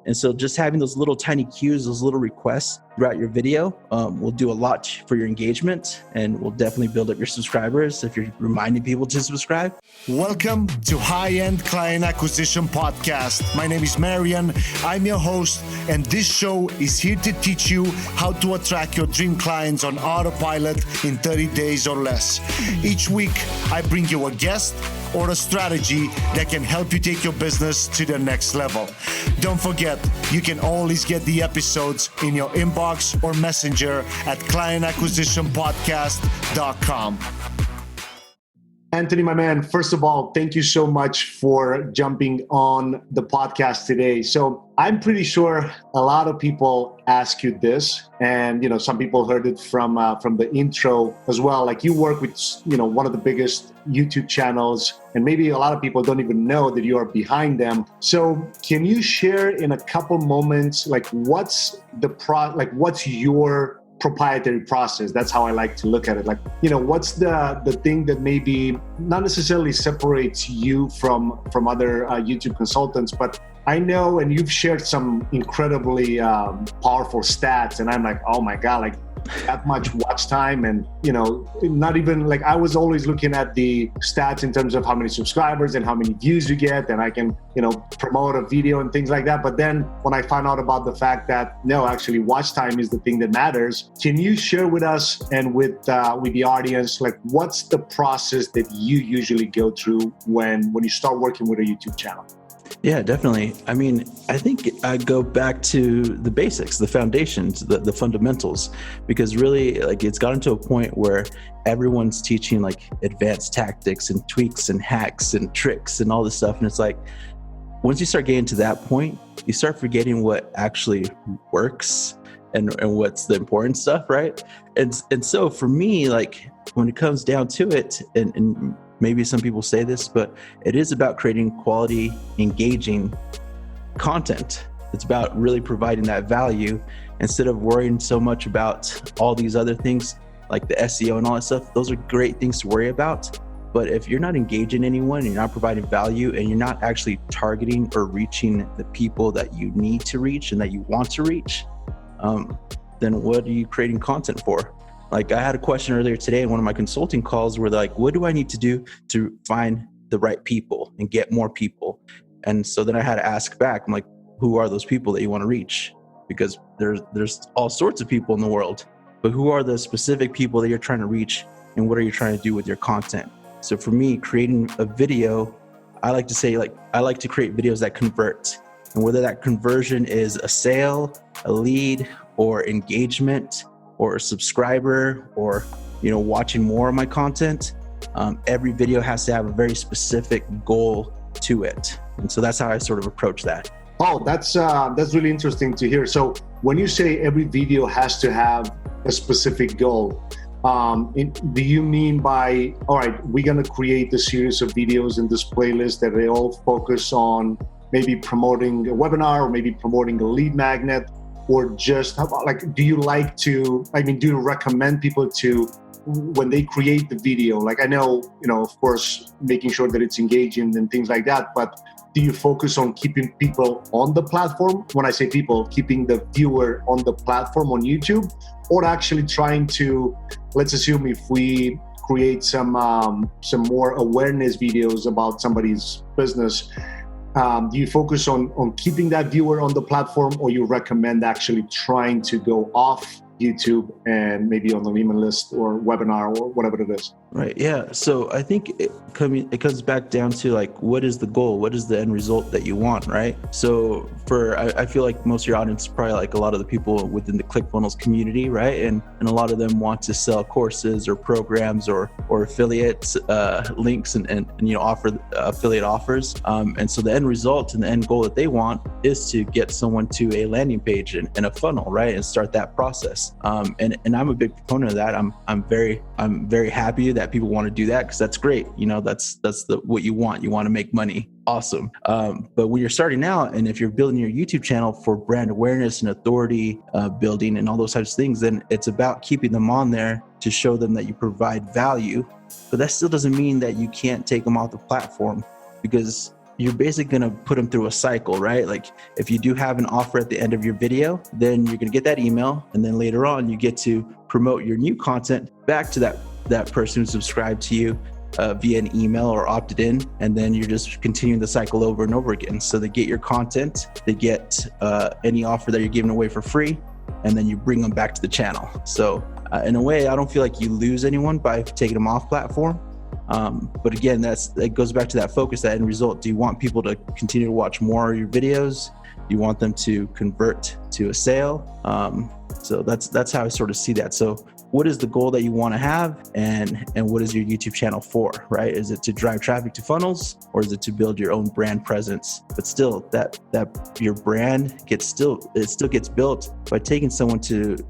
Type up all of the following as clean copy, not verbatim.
And so just having those little tiny cues, those little requests throughout your video will do a lot for your engagement and will definitely build up your subscribers if you're reminding people to subscribe. Welcome to High-End Client Acquisition Podcast. My name is Marian. I'm your host, and this show is here to teach you how to attract your dream clients on autopilot in 30 days or less. Each week, I bring you a guest or a strategy that can help you take your business to the next level. Don't forget, you can always get the episodes in your inbox or messenger at clientacquisitionpodcast.com. Anthony, my man, first of all, thank you so much for jumping on the podcast today. So I'm pretty sure a lot of people ask you this, and some people heard it from the intro as well. Like, you work with one of the biggest YouTube channels, and maybe a lot of people don't even know that you are behind them. So can you share in a couple moments, like, what's your proprietary process? That's how I like to look at it. Like, what's the thing that maybe not necessarily separates you from other YouTube consultants, but I know, and you've shared some incredibly powerful stats, and I'm like, oh my God, like that much watch time, and not even like, I was always looking at the stats in terms of how many subscribers and how many views you get, and I can promote a video and things like that. But then when I found out about the fact that no, actually watch time is the thing that matters, can you share with us and with the audience, like, what's the process that you usually go through when you start working with a YouTube channel? Yeah, definitely. I mean, I think I go back to the basics, the foundations, the fundamentals, because really, like, it's gotten to a point where everyone's teaching like advanced tactics and tweaks and hacks and tricks and all this stuff. And it's like, once you start getting to that point, you start forgetting what actually works and what's the important stuff, right? And so for me, like, when it comes down to it, and maybe some people say this, but it is about creating quality, engaging content. It's about really providing that value instead of worrying so much about all these other things like the SEO and all that stuff. Those are great things to worry about. But if you're not engaging anyone, you're not providing value, and you're not actually targeting or reaching the people that you need to reach and that you want to reach, then what are you creating content for? Like, I had a question earlier today in one of my consulting calls where they're like, what do I need to do to find the right people and get more people? And so then I had to ask back, I'm like, who are those people that you want to reach? Because there's all sorts of people in the world, but who are the specific people that you're trying to reach, and what are you trying to do with your content? So for me, creating a video, I like to say, like, I like to create videos that convert. And whether that conversion is a sale, a lead, or engagement, or a subscriber, or watching more of my content, every video has to have a very specific goal to it. And so that's how I sort of approach that. Oh, that's really interesting to hear. So when you say every video has to have a specific goal, do you mean by, all right, we're going to create a series of videos in this playlist that they all focus on maybe promoting a webinar or maybe promoting a lead magnet? Or just like, do you recommend people to, when they create the video, like, I know, of course, making sure that it's engaging and things like that, but do you focus on keeping people on the platform? When I say people, keeping the viewer on the platform on YouTube, or actually trying to, let's assume if we create some more awareness videos about somebody's business, do you focus on keeping that viewer on the platform, or you recommend actually trying to go off YouTube and maybe on the email list or webinar or whatever it is? Right. Yeah. So I think it comes back down to, like, what is the goal? What is the end result that you want? Right. So I feel like most of your audience is probably like a lot of the people within the ClickFunnels community, right? And a lot of them want to sell courses or programs or affiliate links and offer affiliate offers. And so the end result and the end goal that they want is to get someone to a landing page and a funnel, right? And start that process. And I'm a big proponent of that. I'm very happy that people want to do that, because that's great. That's what you want. You want to make money. Awesome. But when you're starting out, and if you're building your YouTube channel for brand awareness and authority building and all those types of things, then it's about keeping them on there to show them that you provide value. But that still doesn't mean that you can't take them off the platform, because you're basically going to put them through a cycle, right? Like if you do have an offer at the end of your video, then you're going to get that email. And then later on, you get to promote your new content back to that person who subscribed to you via an email or opted in. And then you're just continuing the cycle over and over again. So they get your content, they get any offer that you're giving away for free, and then you bring them back to the channel. So in a way, I don't feel like you lose anyone by taking them off platform. But again, that goes back to that focus, that end result. Do you want people to continue to watch more of your videos? Do you want them to convert to a sale? So that's how I sort of see that. So what is the goal that you want to have, and what is your YouTube channel for, right? Is it to drive traffic to funnels, or is it to build your own brand presence? But still, that your brand still gets built by taking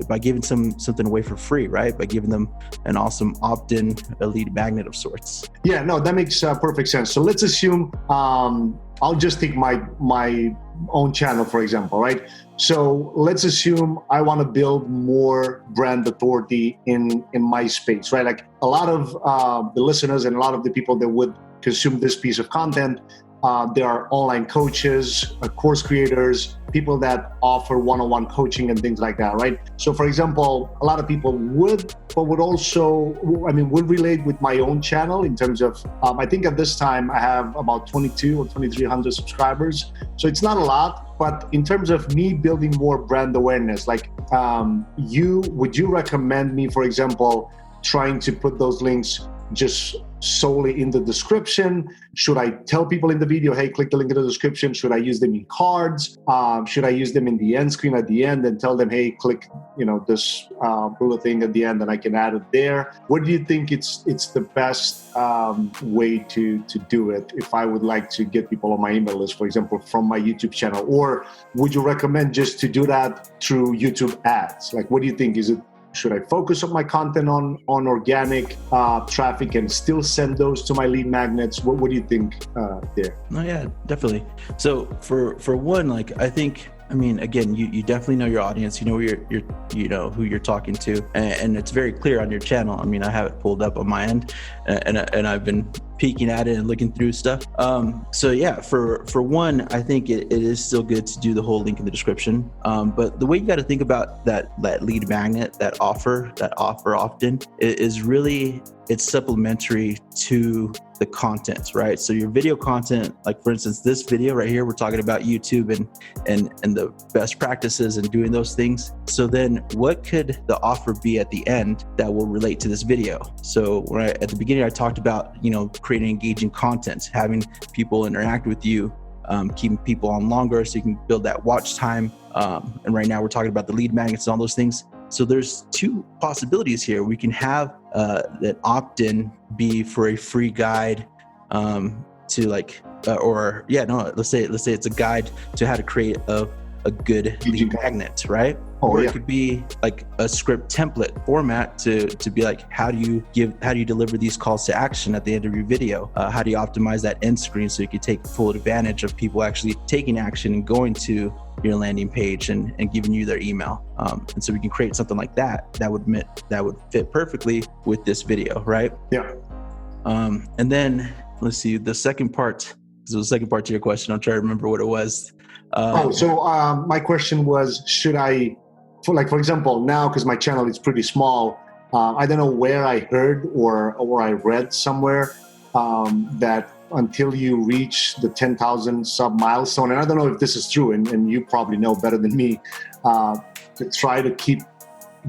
by giving something away for free, right? By giving them an awesome opt-in, a lead magnet of sorts. Yeah, no, that makes perfect sense. So let's assume I'll just take my own channel, for example, right? So let's assume I want to build more brand authority in my space, right? Like a lot of the listeners and a lot of the people that would consume this piece of content, there are online coaches, course creators, people that offer one-on-one coaching and things like that, right? So for example, a lot of people would relate with my own channel in terms of, I think at this time I have about 22 or 2,300 subscribers. So it's not a lot, but in terms of me building more brand awareness, like would you recommend me, for example, trying to put those links just solely in the description? Should I tell people in the video, hey, click the link in the description? Should I use them in cards? Should I use them in the end screen at the end and tell them, hey, click, this little thing at the end and I can add it there? What do you think it's the best way to do it if I would like to get people on my email list, for example, from my YouTube channel? Or would you recommend just to do that through YouTube ads? Like, what do you think? Should I focus on my content on organic traffic and still send those to my lead magnets? What do you think there? No, yeah, definitely. So for one, like I think, again, you definitely know your audience. You know who you're talking to, and it's very clear on your channel. I have it pulled up on my end, and I've been peeking at it and looking through stuff. So yeah, for one, I think it is still good to do the whole link in the description. But the way you got to think about that lead magnet, that offer often is really, it's supplementary to the content, right? So your video content, like for instance, this video right here, we're talking about YouTube and the best practices and doing those things. So then what could the offer be at the end that will relate to this video? So at the beginning, I talked about, creating engaging content, having people interact with you, keeping people on longer so you can build that watch time. And right now we're talking about the lead magnets and all those things. So there's two possibilities here. We can have that opt-in be for a free guide to let's say it's a guide to how to create a good lead magnet, right? Or it could be like a script template format to be like, how do you deliver these calls to action at the end of your video? How do you optimize that end screen so you can take full advantage of people actually taking action and going to your landing page and giving you their email? And so we can create something like that would fit perfectly with this video, right? Yeah. And then let's see, the second part. So the second part to your question, I'm trying to remember what it was. My question was, should I, for example, now, because my channel is pretty small, I don't know where I heard or I read somewhere that until you reach the 10,000 sub milestone, and I don't know if this is true, and you probably know better than me, to try to keep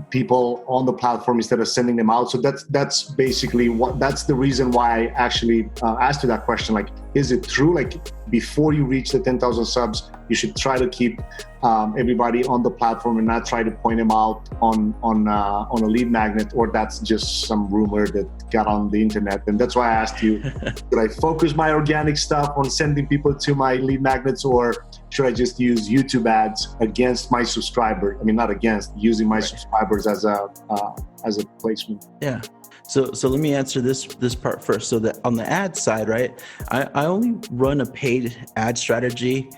people on the platform instead of sending them out. So that's basically that's the reason why I actually asked you that question. Like, is it true? Like, before you reach the 10,000 subs, you should try to keep everybody on the platform and not try to point them out on a lead magnet, or that's just some rumor that got on the internet. And that's why I asked you, should I focus my organic stuff on sending people to my lead magnets, or should I just use YouTube ads against my subscriber? Not against, using my subscribers as a placement. Yeah. So let me answer this part first. So that on the ad side, right, I only run a paid ad strategy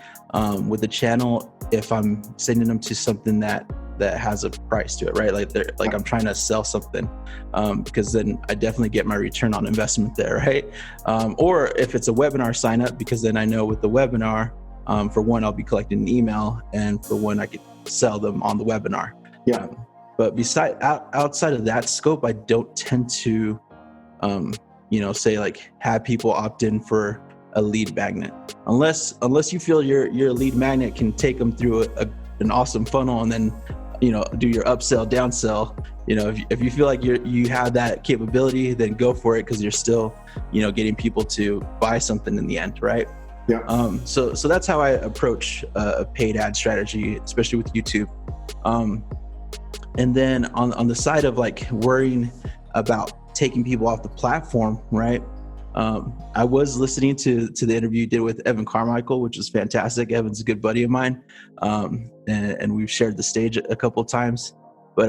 with the channel if I'm sending them to something that that has a price to it, right? Like I'm trying to sell something, because then I definitely get my return on investment there, right? Or if it's a webinar sign up, because then I know with the webinar, for one, I'll be collecting an email, and for one, I could sell them on the webinar. Yeah. But outside of that scope, I don't tend to, say like have people opt in for a lead magnet, unless you feel your lead magnet can take them through an awesome funnel, and then do your upsell, downsell. If you feel like you have that capability, then go for it, because you're still getting people to buy something in the end, right? Yeah. So that's how I approach a paid ad strategy, especially with YouTube. And then on the side of like worrying about taking people off the platform, right? I was listening to the interview you did with Evan Carmichael, which was fantastic. Evan's a good buddy of mine, and we've shared the stage a couple of times. But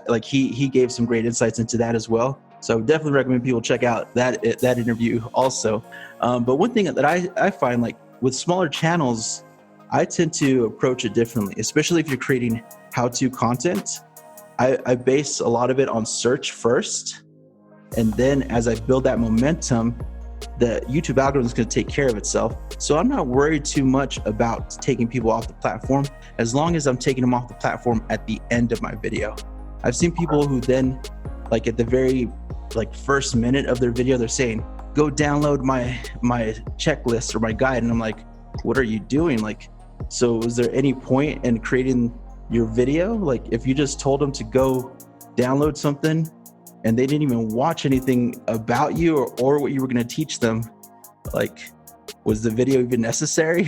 like he gave some great insights into that as well. So I would definitely recommend people check out that interview also. But one thing that I find, like with smaller channels, I tend to approach it differently, especially if you're creating how-to content. I base a lot of it on search first. And then as I build that momentum, the YouTube algorithm is going to take care of itself. So I'm not worried too much about taking people off the platform, as long as I'm taking them off the platform at the end of my video. I've seen people who then, like at the very first minute of their video, they're saying, go download my checklist or my guide. And I'm like, what are you doing? Like, so is there any point in creating your video? Like if you just told them to go download something and they didn't even watch anything about you or what you were going to teach them, like, was the video even necessary?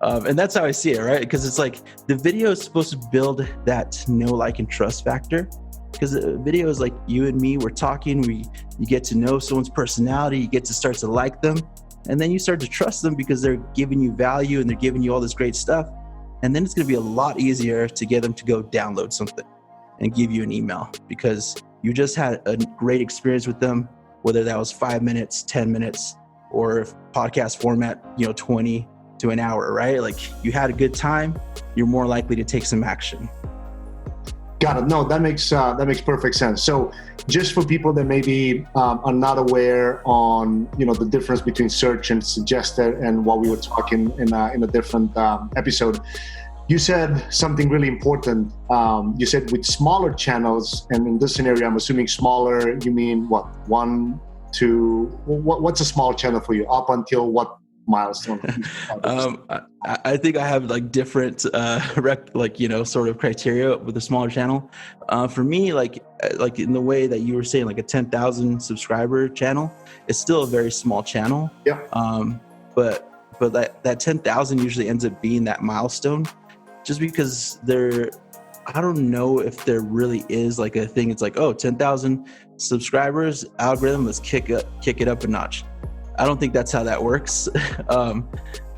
And that's how I see it, right? Because it's like the video is supposed to build that know, like, and trust factor. Because the video is like you and me, we're talking, you get to know someone's personality, you get to start to like them, and then you start to trust them because they're giving you value and they're giving you all this great stuff. And then it's going to be a lot easier to get them to go download something and give you an email, because you just had a great experience with them, whether that was 5 minutes, 10 minutes, or podcast format, 20 to an hour, right? Like you had a good time, you're more likely to take some action. Got it. No, that makes perfect sense. So just for people that maybe are not aware on, the difference between search and suggested and what we were talking in a different episode, you said something really important. You said with smaller channels, and in this scenario, I'm assuming smaller, you mean what? 1, 2, what's a small channel for you? Up until what milestone? I think I have like different sort of criteria with a smaller channel. For me, like in the way that you were saying, like a 10,000 subscriber channel, it's still a very small channel. Yeah. But that 10,000 usually ends up being that milestone, just because I don't know if there really is like a thing. It's like, 10,000 subscribers, algorithm, let's kick it up a notch. I don't think that's how that works.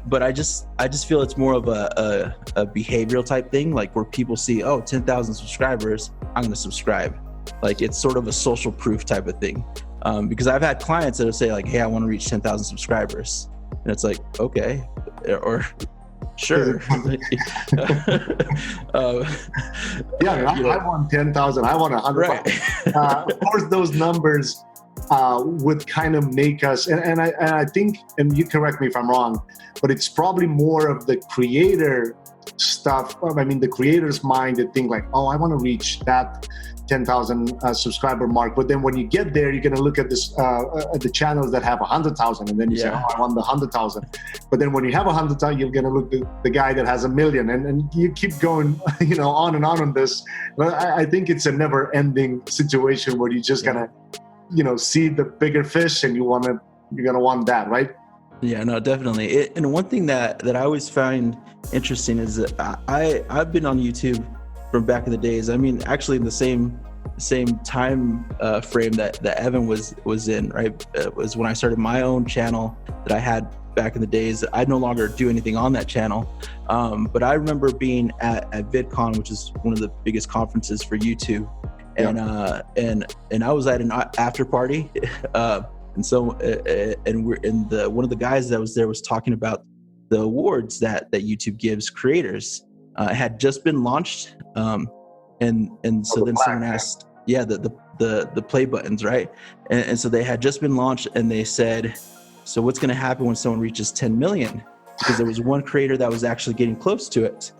But I just feel it's more of a behavioral type thing, like where people see, 10,000 subscribers, I'm going to subscribe. Like it's sort of a social proof type of thing. Because I've had clients that will say like, hey, I want to reach 10,000 subscribers. And it's like, okay, or sure. I want 10,000. I want 100. Right. Of course, those numbers would kind of make us, and I think, and you correct me if I'm wrong, but it's probably more of the creator stuff. I mean, the creator's mind that think like, I want to reach that 10,000 subscriber mark. But then when you get there, you're going to look at this at the channels that have 100,000, and then you say, I want the 100,000. But then when you have 100,000, you're going to look at the guy that has 1 million, and you keep going, on and on this. But I think it's a never-ending situation where you just gonna, see the bigger fish, and you're gonna want that, right? Yeah, no, definitely. And one thing that I always find interesting is that I've been on YouTube from back in the days. I mean, actually in the same time frame that Evan was in, right? It was when I started my own channel that I had back in the days. I no longer do anything on that channel. But I remember being at VidCon, which is one of the biggest conferences for YouTube. And I was at an after party, and so one of the guys that was there was talking about the awards that YouTube gives creators, It had just been launched, and so then someone asked, the play buttons, right? And so they had just been launched, and they said, so what's going to happen when someone reaches 10 million? Because there was one creator that was actually getting close to it,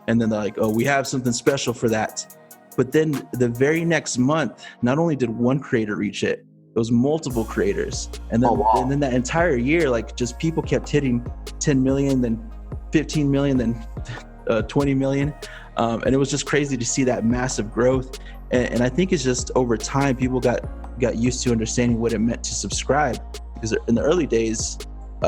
and then they're like, oh, we have something special for that. But then the very next month, not only did one creator reach it, it was multiple creators. And then, and then that entire year, like just people kept hitting 10 million, then 15 million, then 20 million. And it was just crazy to see that massive growth. And I think it's just over time, people got used to understanding what it meant to subscribe. Because in the early days,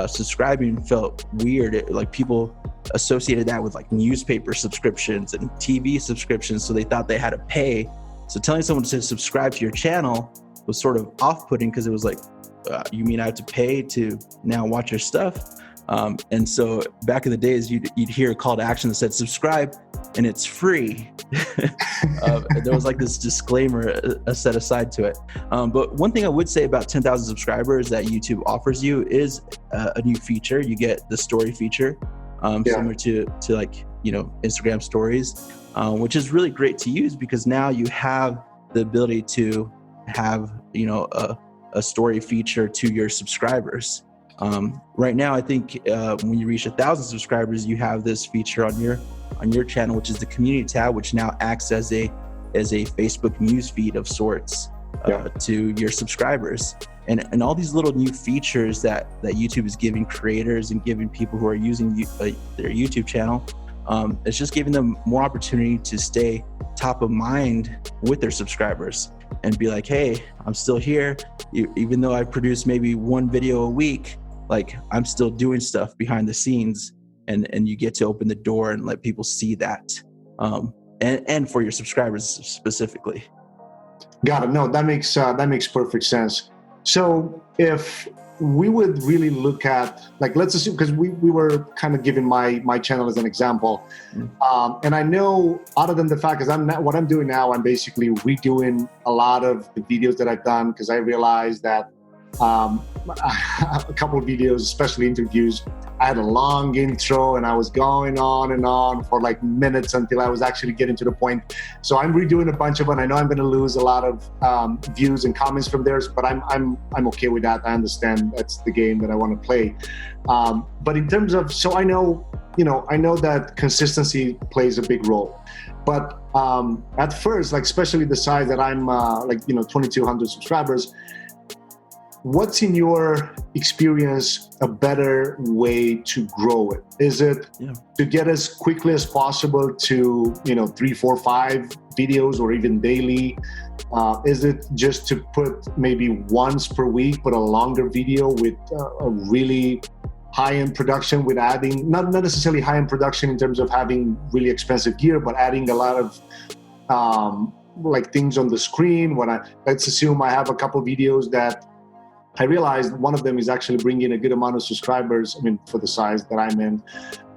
subscribing felt weird. Like people associated that with like newspaper subscriptions and TV subscriptions, so they thought they had to pay. So telling someone to subscribe to your channel was sort of off-putting, because it was like, you mean I have to pay to now watch your stuff? And so back in the days, you'd hear a call to action that said subscribe and it's free. There was like this disclaimer set aside to it. But one thing I would say about 10,000 subscribers that YouTube offers you is a new feature. You get the story feature, similar to like, Instagram stories, which is really great to use, because now you have the ability to have, a story feature to your subscribers. Right now, I think when you reach 1,000 subscribers, you have this feature on your channel, which is the community tab, which now acts as a Facebook news feed of sorts to your subscribers. And all these little new features that YouTube is giving creators and giving people who are using their YouTube channel, it's just giving them more opportunity to stay top of mind with their subscribers and be like, hey, I'm still here. Even though I produce maybe one video a week, like I'm still doing stuff behind the scenes, and you get to open the door and let people see that. And for your subscribers specifically. Got it. No, that makes perfect sense. So if we would really look at, like, let's assume, because we were kind of giving my channel as an example. And I know, other than the fact, because what I'm doing now, I'm basically redoing a lot of the videos that I've done, because I realized that a couple of videos, especially interviews, I had a long intro and I was going on and on for like minutes until I was actually getting to the point. So I'm redoing a bunch of it. I know I'm going to lose a lot of views and comments from theirs, but I'm okay with that. I understand that's the game that I want to play. But in terms of, so I know that consistency plays a big role. But at first, like especially the size that I'm 2,200 subscribers, what's in your experience a better way to grow it? Is it to get as quickly as possible to 3, 4, 5 videos, or even daily? Is it just to put maybe once per week, but a longer video with a really high-end production, with adding not necessarily high-end production in terms of having really expensive gear, but adding a lot of like things on the screen? Let's assume I have a couple of videos that I realized one of them is actually bringing a good amount of subscribers. I mean, for the size that I'm in,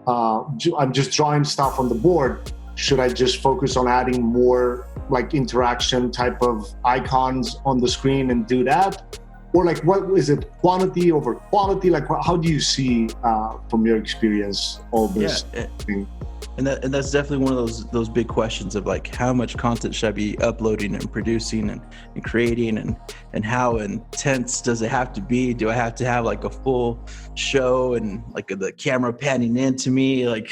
I'm just drawing stuff on the board. Should I just focus on adding more like interaction type of icons on the screen and do that? Or like, what is it, quantity over quality? Like, how do you see from your experience all this thing? And that's definitely one of those big questions of like, how much content should I be uploading and producing and creating, and how intense does it have to be? Do I have to have like a full show and like the camera panning into me like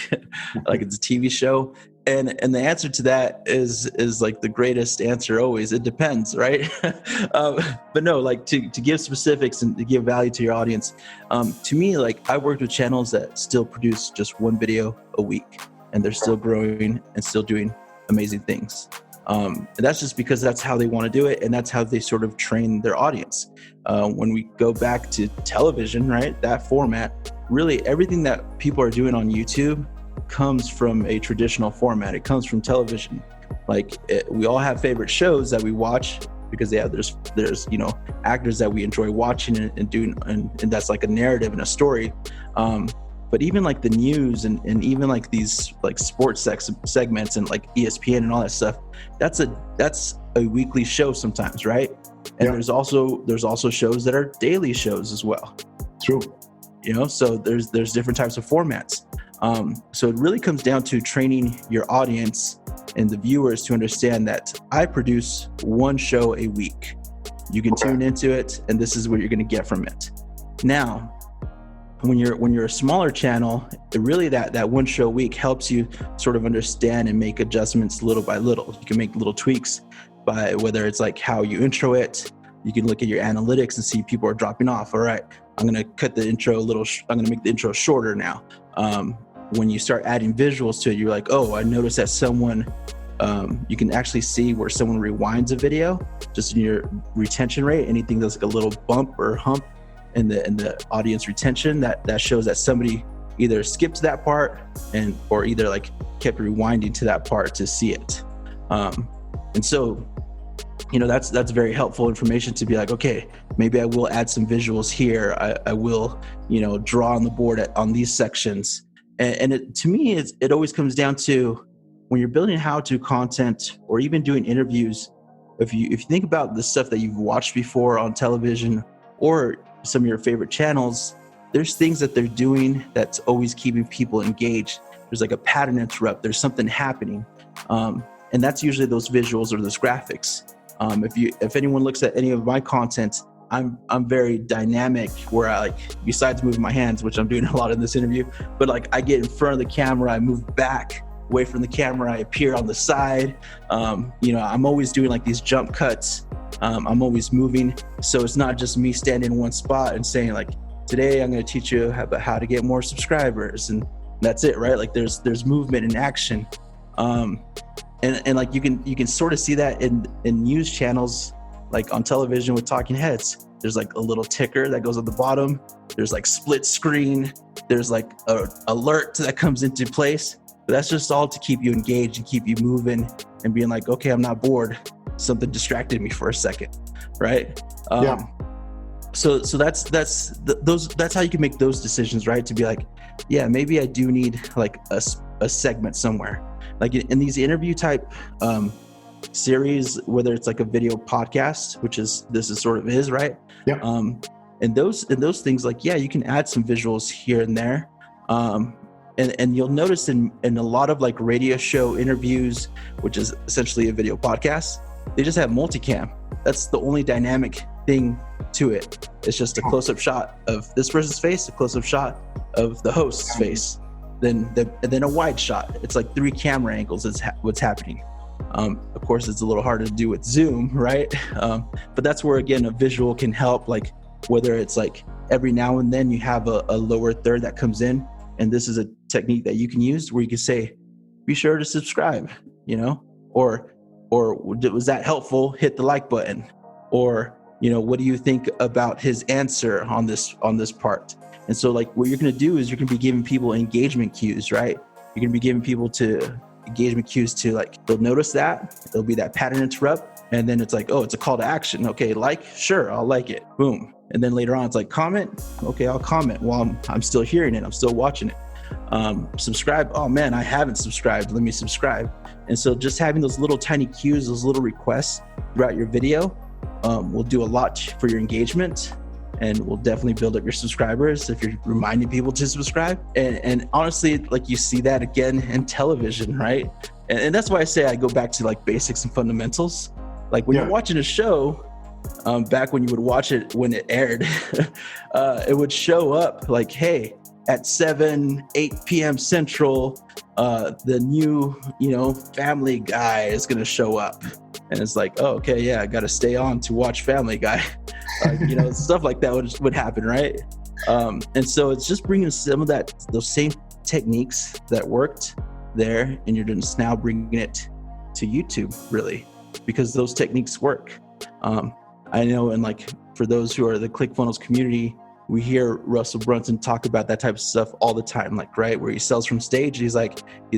like it's a TV show? And the answer to that is like the greatest answer always. It depends, right? But no, like to give specifics and to give value to your audience. To me, like I worked with channels that still produce just one video a week, and they're still growing and still doing amazing things. And that's just because that's how they want to do it, and that's how they sort of train their audience. When we go back to television, right, that format, really everything that people are doing on YouTube comes from a traditional format. It comes from television. Like we all have favorite shows that we watch because there's actors that we enjoy watching and doing, and that's like a narrative and a story. But even like the news and even like these like sports segments and like ESPN and all that stuff, that's a weekly show sometimes, right? And there's also shows that are daily shows as well. True. So there's different types of formats. So it really comes down to training your audience and the viewers to understand that I produce one show a week. You can tune into it, and this is what you're going to get from it. Now, when you're a smaller channel, really that one show a week helps you sort of understand and make adjustments little by little. You can make little tweaks by whether it's like how you intro it. You can look at your analytics and see people are dropping off. All right, I'm going to cut the intro a little. I'm going to make the intro shorter now. When you start adding visuals to it, you're like, oh, I noticed that someone, you can actually see where someone rewinds a video just in your retention rate. Anything that's like a little bump or hump in the audience retention, that shows that somebody either skipped that part or either like kept rewinding to that part to see it. And so, that's very helpful information to be like, okay, maybe I will add some visuals here. I will, draw on the board on these sections. And to me, it always comes down to when you're building how-to content or even doing interviews. If you think about the stuff that you've watched before on television or some of your favorite channels, there's things that they're doing that's always keeping people engaged. There's like a pattern interrupt. There's something happening, and that's usually those visuals or those graphics. If anyone looks at any of my content, I'm very dynamic where I besides moving my hands, which I'm doing a lot in this interview, but I get in front of the camera, I move back away from the camera, I appear on the side. I'm always doing these jump cuts. I'm always moving. So it's not just me standing in one spot and saying today I'm going to teach you about how to get more subscribers. And that's it, right? There's movement and action. And you can sort of see that in news channels, like on television with talking heads. There's a little ticker that goes at the bottom. There's split screen. There's a alert that comes into place. But that's just all to keep you engaged and keep you moving and being okay, I'm not bored. Something distracted me for a second, right? So that's how you can make those decisions, right? To be yeah, maybe I do need a segment somewhere. In these interview type series, whether it's a video podcast, which this is sort of is, right? Yeah. And those things, you can add some visuals here and there. And you'll notice in a lot of radio show interviews, which is essentially a video podcast, they just have multicam. That's the only dynamic thing to it. It's just a close-up shot of this person's face, a close-up shot of the host's face, then a wide shot. It's 3 camera angles is what's happening. Of course, it's a little harder to do with Zoom, right? But that's where, again, a visual can help, whether it's every now and then you have a lower third that comes in. And this is a technique that you can use where you can say, be sure to subscribe, or was that helpful? Hit the like button. Or, what do you think about his answer on this part? And so what you're going to do is you're going to be giving people engagement cues, right? You're going to be giving people engagement cues to they'll notice that there'll be that pattern interrupt. And then it's oh, it's a call to action. Okay. Sure. I'll like it. Boom. And then later on, it's comment. Okay, I'll comment while I'm still hearing it. I'm still watching it. Subscribe. Oh man, I haven't subscribed. Let me subscribe. And so just having those little tiny cues, those little requests throughout your video will do a lot for your engagement and will definitely build up your subscribers if you're reminding people to subscribe. And honestly, you see that again in television, right? And that's why I say I go back to basics and fundamentals. When you're watching a show, back when you would watch it when it aired, it would show up hey, at 8 p.m. Central, the new, Family Guy is going to show up. And it's oh, okay, yeah, I got to stay on to watch Family Guy. Stuff like that would happen, right? And so it's just bringing some of those same techniques that worked there, and you're just now bringing it to YouTube, really, because those techniques work. I know, and for those who are the ClickFunnels community, we hear Russell Brunson talk about that type of stuff all the time, right, where he sells from stage. He's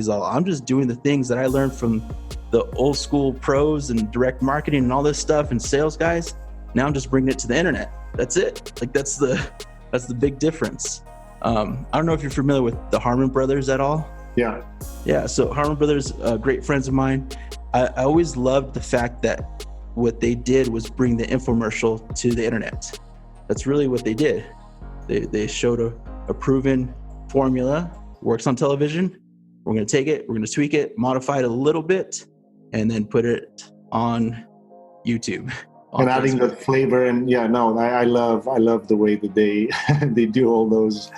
all, I'm just doing the things that I learned from the old school pros and direct marketing and all this stuff and sales guys. Now I'm just bringing it to the internet. That's it. That's the big difference. I don't know if you're familiar with the Harmon brothers at all. Yeah. So Harmon brothers, great friends of mine. I always loved the fact that what they did was bring the infomercial to the internet. That's really what they did. They showed a proven formula works on television. We're going to take it, we're going to tweak it, modify it a little bit, and then put it on YouTube. And adding the flavor, and I love the way that they they do all those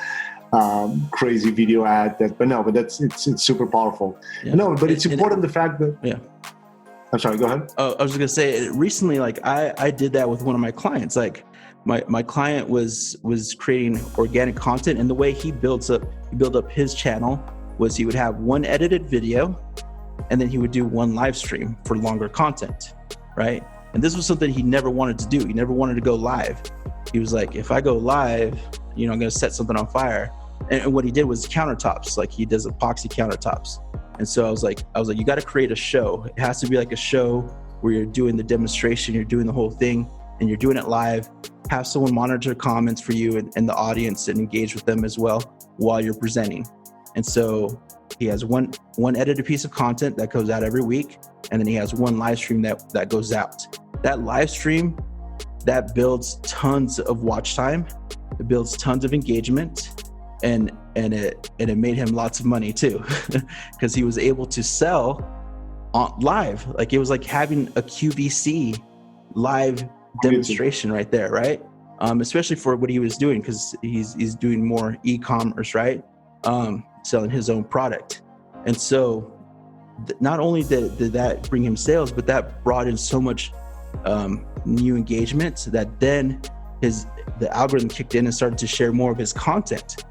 crazy video ads. But it's super powerful. Yeah. No, but it's important the fact that I'm sorry, go ahead. Oh, I was just gonna say recently, like I did that with one of my clients. Like my client was creating organic content, and the way he built up his channel was he would have one edited video, and then he would do one live stream for longer content, right? And this was something he never wanted to do. He never wanted to go live. He was like, if I go live, I'm going to set something on fire. And what he did was countertops. Like he does epoxy countertops. And so I was like, you got to create a show. It has to be like a show where you're doing the demonstration, you're doing the whole thing, and you're doing it live. Have someone monitor comments for you and the audience and engage with them as well while you're presenting. And so he has one edited piece of content that goes out every week, and then he has one live stream that goes out. That live stream, that builds tons of watch time, it builds tons of engagement, and it made him lots of money too, because he was able to sell on live. Like it was like having a QVC live demonstration right there, right? Especially for what he was doing, because he's doing more e-commerce, right? Selling his own product. And so not only did that bring him sales, but that brought in so much new engagement that then the algorithm kicked in and started to share more of his content,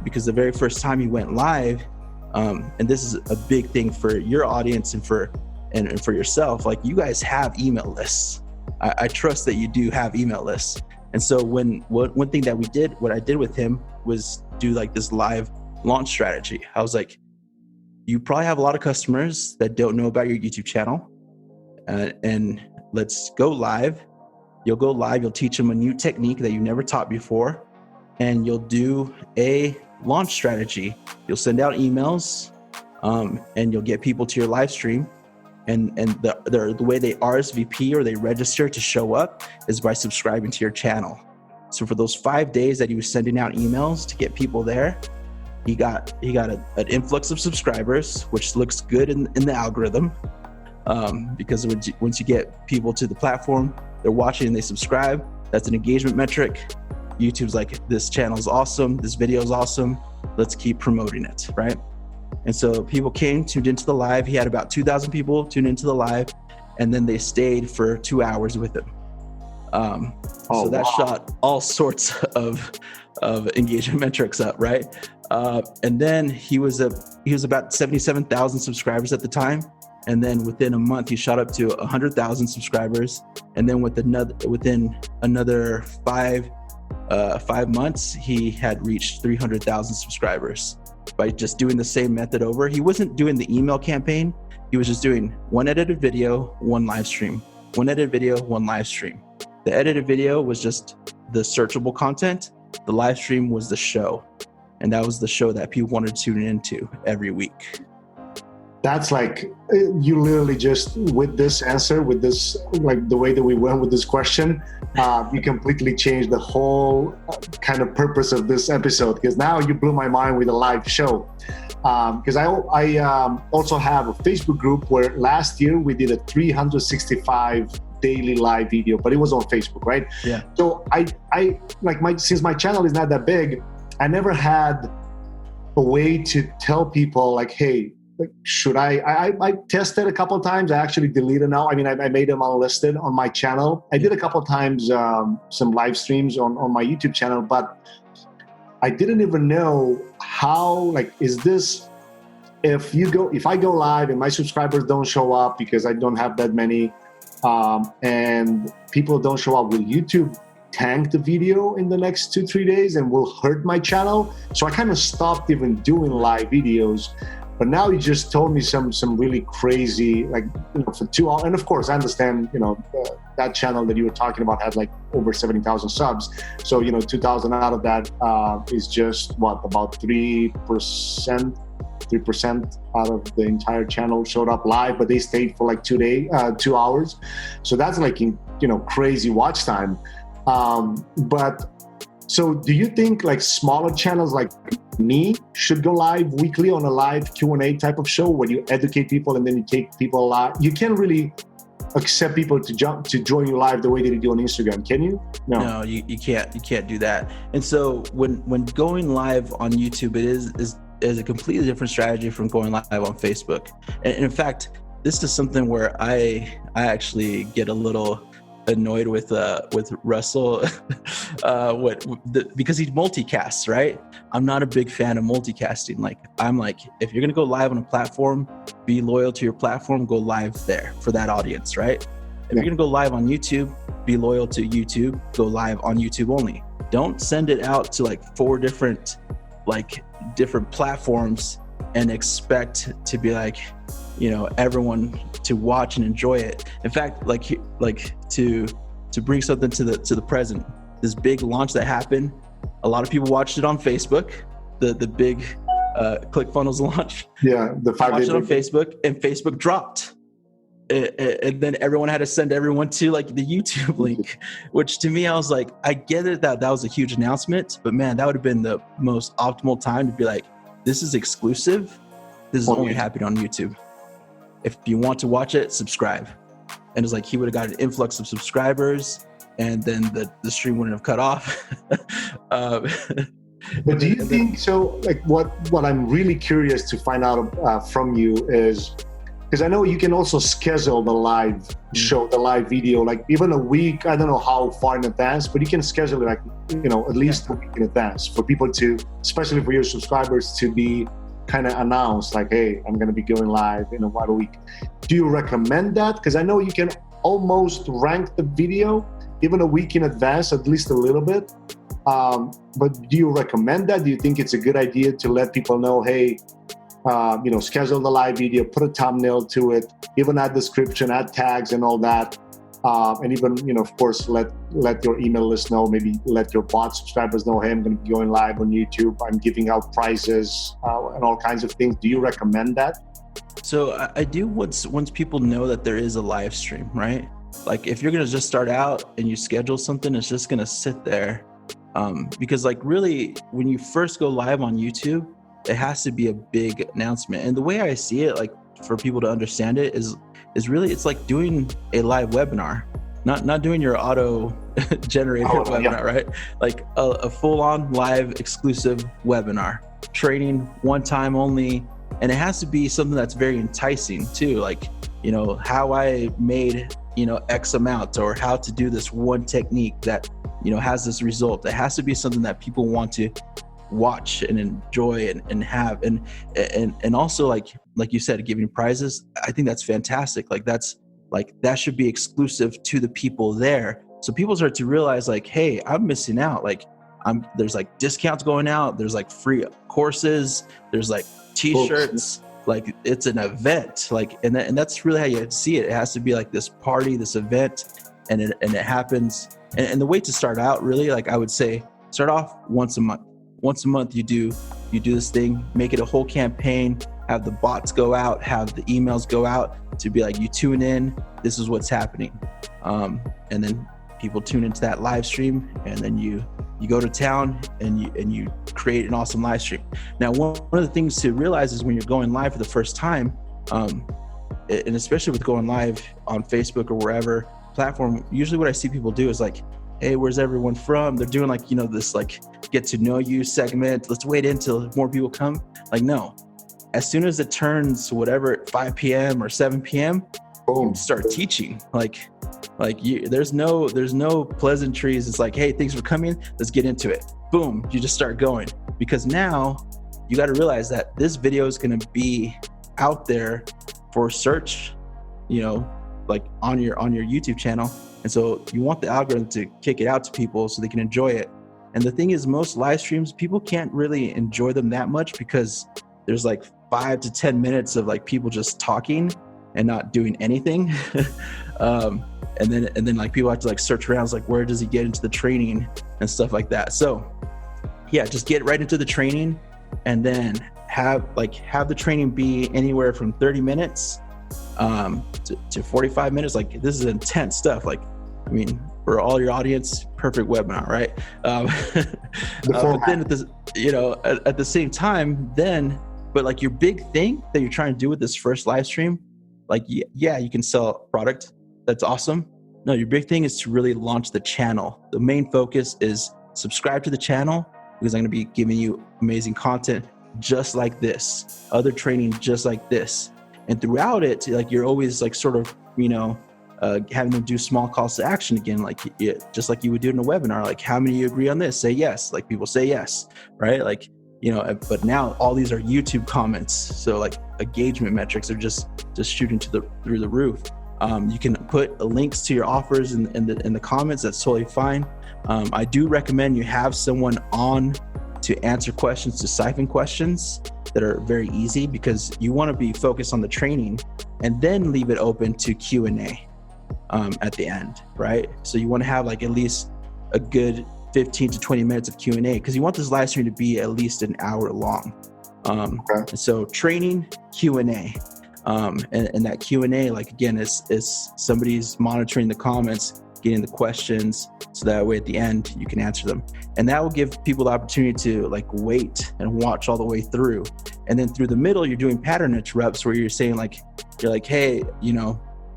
because the very first time he went live, and this is a big thing for your audience and for yourself, like you guys have email lists. I trust that you do have email lists. And so one thing that what I did with him was do like this live launch strategy. I was like, you probably have a lot of customers that don't know about your YouTube channel, and let's go live. You'll go live, you'll teach them a new technique that you never taught before, and you'll do a launch strategy. You'll send out emails, and you'll get people to your live stream. And the way they RSVP or they register to show up is by subscribing to your channel. So for those 5 days that he was sending out emails to get people there, he got an influx of subscribers, which looks good in the algorithm, because once you get people to the platform, they're watching and they subscribe. That's an engagement metric. YouTube's like, this channel is awesome, this video is awesome, let's keep promoting it, right? And so people tuned into the live. He had about 2,000 people tune into the live, and then they stayed for 2 hours with him. So that shot all sorts of engagement metrics up, right? And then he was about 77,000 subscribers at the time, and then within a month he shot up to 100,000 subscribers, and then within another 5 months he had reached 300,000 subscribers by just doing the same method over. He wasn't doing the email campaign. He was just doing one edited video, one live stream, one edited video, one live stream. The edited video was just the searchable content. The live stream was the show. And that was the show that people wanted to tune into every week. That's like, you literally just, with this answer, with this, like the way that we went with this question, you completely changed the whole kind of purpose of this episode, because now you blew my mind with a live show. Because I also have a Facebook group where last year we did a 365 daily live video, but it was on Facebook, right? Yeah. So I since my channel is not that big, I never had a way to tell people like, hey, like, should I tested a couple of times. I actually deleted now. I mean, I made them unlisted on my channel. I did a couple of times some live streams on my YouTube channel, but I didn't even know how, like, is this, if I go live and my subscribers don't show up because I don't have that many, and people don't show up, will YouTube tank the video in the next 2-3 days and will hurt my channel? So I kind of stopped even doing live videos. But now you just told me some really crazy, like, for 2 hours. And of course, I understand, that channel that you were talking about had like over 70,000 subs. So, 2,000 out of that is just about 3% out of the entire channel showed up live, but they stayed for like 2 hours. So that's like, crazy watch time. But so do you think like smaller channels like me should go live weekly on a live Q&A type of show where you educate people and then you take people live. You can't really accept people to join you live the way that you do on Instagram, can you? No, you can't do that. And so when going live on YouTube, it is a completely different strategy from going live on Facebook. And in fact, this is something where I actually get a little annoyed with Russell because he multicasts, right? I'm not a big fan of multicasting. I'm like, if you're gonna go live on a platform, be loyal to your platform, go live there for that audience, right? If you're gonna go live on YouTube, be loyal to YouTube, go live on YouTube only. Don't send it out to like 4 different platforms and expect to be like, everyone to watch and enjoy it. In fact, to bring something to the present, this big launch that happened, a lot of people watched it on Facebook, the big ClickFunnels launch. Yeah, the 5 watched days it on Facebook, and Facebook dropped. And then everyone had to send everyone to like the YouTube link, which to me, I was like, I get it that was a huge announcement, but man, that would have been the most optimal time to be like, this is exclusive. This is only happening on YouTube. If you want to watch it, subscribe. And it's like, he would have got an influx of subscribers and then the stream wouldn't have cut off. But do you think, so like what I'm really curious to find out from you is, because I know you can also schedule the live show, the live video, like even a week, I don't know how far in advance, but you can schedule it like, at least a week in advance for people to, especially for your subscribers, to be kind of announced like, hey, I'm going to be going live in about a week. Do you recommend that? Because I know you can almost rank the video even a week in advance, at least a little bit. But do you recommend that? Do you think it's a good idea to let people know, hey, schedule the live video, put a thumbnail to it, even add description, add tags and all that. And even, of course, let your email list know, maybe let your bot subscribers know, hey, I'm going to be going live on YouTube. I'm giving out prizes and all kinds of things. Do you recommend that? So I do once people know that there is a live stream, right? Like if you're going to just start out and you schedule something, it's just going to sit there. Because like really, when you first go live on YouTube, it has to be a big announcement. And the way I see it, like for people to understand it, is really, it's like doing a live webinar, not doing your auto generated webinar, right? Like a full-on live exclusive webinar, training one time only. And it has to be something that's very enticing too. Like, how I made, X amount, or how to do this one technique that, has this result. It has to be something that people want to watch and enjoy and have. And also like you said, giving prizes, I think that's fantastic. That should be exclusive to the people there. So people start to realize like, hey, I'm missing out. Like there's like discounts going out. There's like free courses. There's like t-shirts. Like it's an event. Like, and that's really how you see it. It has to be like this party, this event, and it happens. And the way to start out, really, like I would say, start off once a month. Once a month, you do this thing, make it a whole campaign, have the bots go out, have the emails go out to be like, you tune in, this is what's happening. And then people tune into that live stream, and then you go to town and you create an awesome live stream. Now, one of the things to realize is when you're going live for the first time, and especially with going live on Facebook or wherever platform, usually what I see people do is like, hey, where's everyone from? They're doing like, this like get to know you segment. Let's wait until more people come. Like, no, as soon as it turns whatever, 5 p.m. or 7 p.m., boom, start teaching. There's no pleasantries. It's like, hey, thanks for coming. Let's get into it. Boom, you just start going. Because now you got to realize that this video is going to be out there for search, like on your YouTube channel. And so you want the algorithm to kick it out to people so they can enjoy it. And the thing is, most live streams, people can't really enjoy them that much because there's like 5 to 10 minutes of like people just talking and not doing anything. And then like people have to like search around, like, where does he get into the training and stuff like that. So yeah, just get right into the training, and then have the training be anywhere from 30 minutes to 45 minutes. Like, this is intense stuff. Like, I mean, for all your audience, perfect webinar, right? But then at the same time, but like your big thing that you're trying to do with this first live stream, like, yeah, you can sell a product. That's awesome. No, your big thing is to really launch the channel. The main focus is subscribe to the channel, because I'm going to be giving you amazing content just like this, other training just like this. And throughout it, like, you're always like sort of, having them do small calls to action again, like just like you would do in a webinar. Like, how many of you agree on this? Say yes. Like, people say yes, right? Like, but now all these are YouTube comments. So like engagement metrics are just shooting through the roof. You can put links to your offers in the comments. That's totally fine. I do recommend you have someone on to answer questions, to siphon questions that are very easy, because you want to be focused on the training and then leave it open to Q&A at the end, right? So you want to have like at least a good 15 to 20 minutes of Q&A, because you want this live stream to be at least an hour long. So training, Q&A. And that Q&A, like, again, is somebody's monitoring the comments, getting the questions, so that way at the end you can answer them. And that will give people the opportunity to like wait and watch all the way through. And then through the middle, you're doing pattern interrupts where you're saying you're like, hey,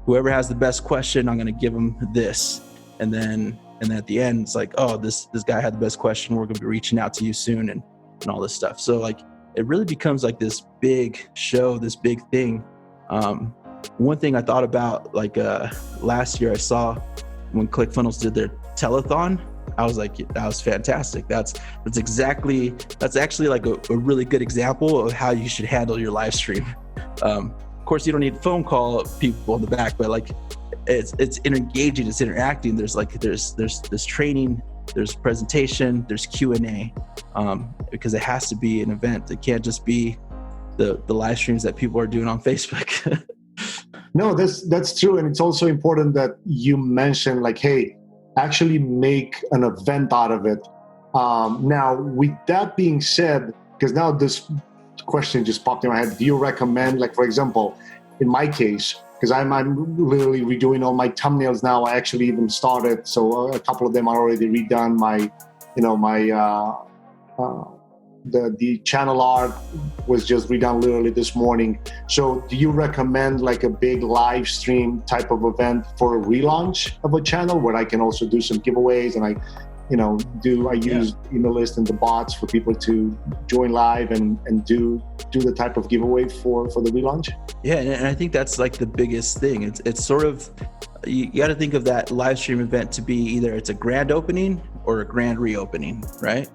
whoever has the best question, I'm going to give them this. And then at the end, it's like, oh, this guy had the best question. We're going to be reaching out to you soon, and all this stuff. So like, it really becomes like this big show, this big thing. One thing I thought about, like, last year I saw when ClickFunnels did their telethon, I was like, that was fantastic. That's actually like a really good example of how you should handle your live stream. Of course, you don't need phone call people in the back, but like, it's engaging, it's interacting. There's training, there's presentation, there's Q&A, because it has to be an event. It can't just be the live streams that people are doing on Facebook. No, that's true. And it's also important that you mention, like, hey, actually make an event out of it. Now, with that being said, because now this question just popped in my head, do you recommend, like, for example, in my case, because I'm literally redoing all my thumbnails now. I actually even started, so a couple of them are already redone. The channel art was just redone literally this morning. So do you recommend like a big live stream type of event for a relaunch of a channel, where I can also do some giveaways, and I use email list and the bots for people to join live and do the type of giveaway for the relaunch? Yeah, and I think that's like the biggest thing. It's sort of, you got to think of that live stream event to be either it's a grand opening or a grand reopening, right?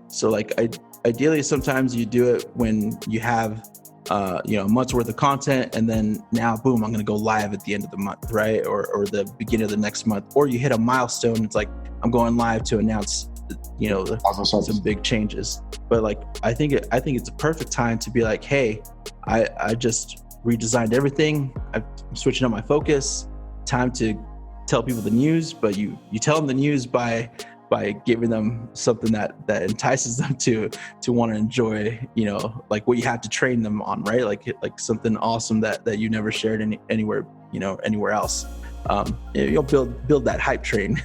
So like, ideally, sometimes you do it when you have a month's worth of content, and then now, boom, I'm going to go live at the end of the month, right? Or the beginning of the next month, or you hit a milestone. It's like, I'm going live to announce, some big changes. But like, I think it's a perfect time to be like, hey, I just redesigned everything. I'm switching up my focus. Time to tell people the news, but you tell them the news by giving them something that entices them to want to enjoy, like what you have to train them on, right? Like something awesome that you never shared anywhere else. You'll build that hype train.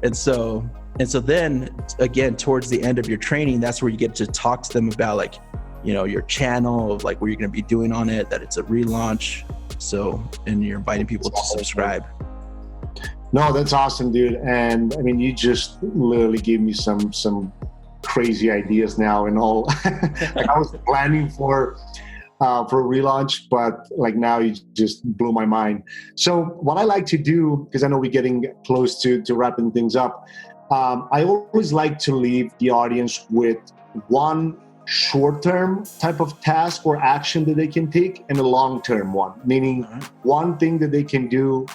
And so then again, towards the end of your training, that's where you get to talk to them about like, your channel, like what you're going to be doing on it, that it's a relaunch. So, and you're inviting people to subscribe. No, that's awesome, dude. And I mean, you just literally gave me some crazy ideas now and all. Like, I was planning for a relaunch, but like now you just blew my mind. So what I like to do, because I know we're getting close to wrapping things up, I always like to leave the audience with one short-term type of task or action that they can take, and a long-term one, meaning one thing that they can do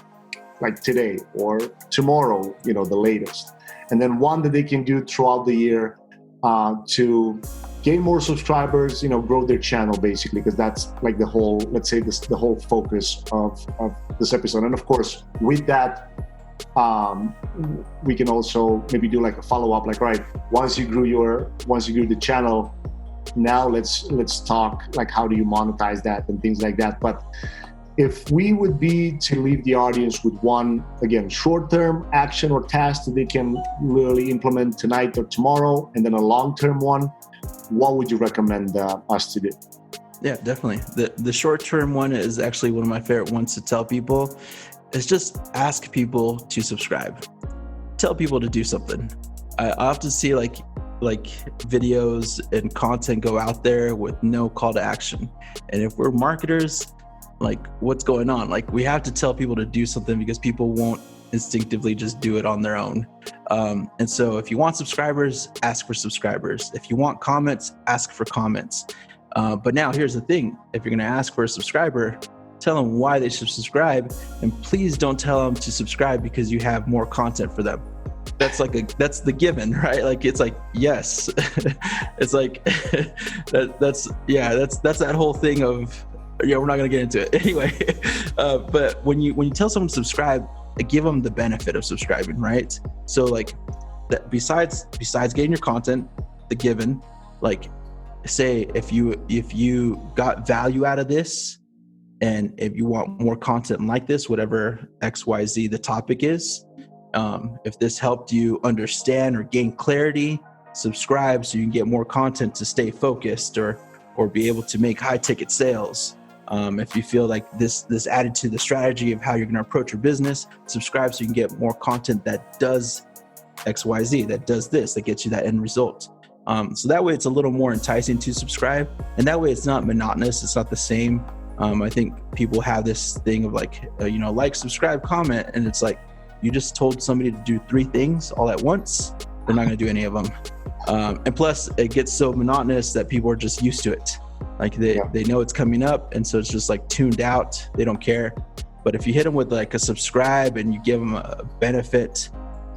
like today or tomorrow, the latest. And then one that they can do throughout the year to gain more subscribers, grow their channel basically, because that's like the whole, let's say the whole focus of this episode. And of course, with that, we can also maybe do like a follow-up, like, right, once you grew the channel, now let's talk like, how do you monetize that and things like that. But if we would be to leave the audience with one, again, short-term action or task that they can literally implement tonight or tomorrow, and then a long-term one, what would you recommend us to do? Yeah, definitely. The short-term one is actually one of my favorite ones to tell people. Is just ask people to subscribe. Tell people to do something. I often see like videos and content go out there with no call to action. And if we're marketers, like, what's going on? Like, we have to tell people to do something because people won't instinctively just do it on their own. And so if you want subscribers, ask for subscribers. If you want comments, ask for comments. But now here's the thing. If you're going to ask for a subscriber, tell them why they should subscribe, and please don't tell them to subscribe because you have more content for them. That's the given, right? Like, it's like, yes, it's like, that's that whole thing of, we're not going to get into it anyway. But when you tell someone to subscribe, give them the benefit of subscribing, right? So like that, besides getting your content, the given, like, say if you got value out of this, and if you want more content like this, whatever XYZ the topic is, if this helped you understand or gain clarity, subscribe so you can get more content to stay focused or be able to make high ticket sales. If you feel like this added to the strategy of how you're going to approach your business, subscribe so you can get more content that does XYZ, that does this, that gets you that end result. So that way it's a little more enticing to subscribe, and that way it's not monotonous. It's not the same. I think people have this thing of like, like, subscribe, comment, and it's like you just told somebody to do 3 things all at once. They're not going to do any of them. And plus, it gets so monotonous that people are just used to it. Like they know it's coming up, and so it's just like tuned out. They don't care. But if you hit them with like a subscribe and you give them a benefit,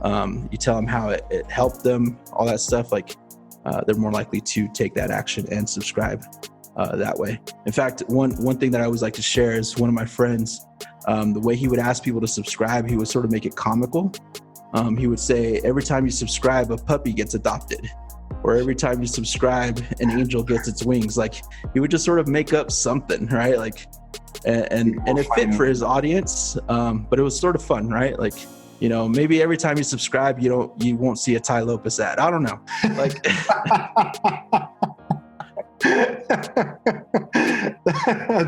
you tell them how it helped them, all that stuff, like they're more likely to take that action and subscribe that way. In fact, one thing that I always like to share is one of my friends, the way he would ask people to subscribe, he would sort of make it comical. He would say, every time you subscribe, a puppy gets adopted. Or every time you subscribe, an angel gets its wings. Like, he would just sort of make up something, right? Like, and it fit for his audience, but it was sort of fun, right? Like, maybe every time you subscribe, you won't see a Tai Lopez ad. I don't know. Like,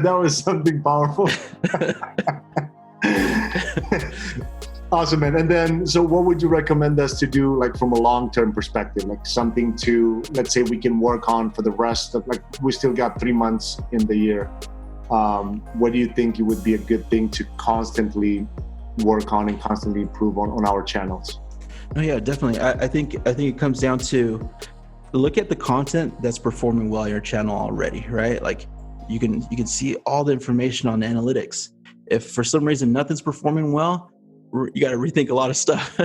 that was something powerful. Awesome, man. And then, so what would you recommend us to do, like, from a long-term perspective, like something to, let's say, we can work on for the rest of, like, we still got 3 months in the year. What do you think it would be a good thing to constantly work on and constantly improve on our channels? Oh yeah, definitely. I think it comes down to look at the content that's performing well on your channel already, right? Like, you can see all the information on analytics. If for some reason nothing's performing well, you got to rethink a lot of stuff.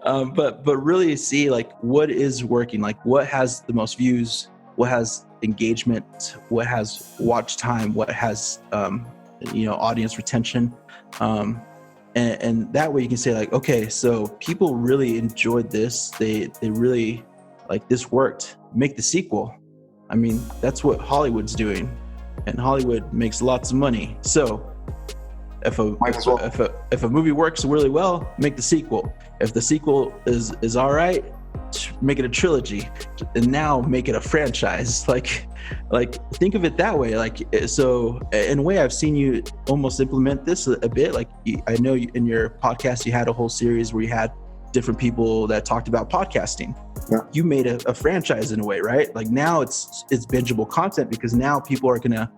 but really see, like, what is working, like what has the most views, what has engagement, what has watch time, what has audience retention, and that way you can say, like, okay, so people really enjoyed this, they really, like, this worked, make the sequel. I mean, that's what Hollywood's doing, and Hollywood makes lots of money. So if a movie works really well, make the sequel. If the sequel is all right, make it a trilogy, and now make it a franchise. Like think of it that way. Like, so in a way, I've seen you almost implement this a bit. Like, I know in your podcast you had a whole series where you had different people that talked about podcasting. Yeah. You made a franchise in a way, right? Like, now it's bingeable content, because now people are gonna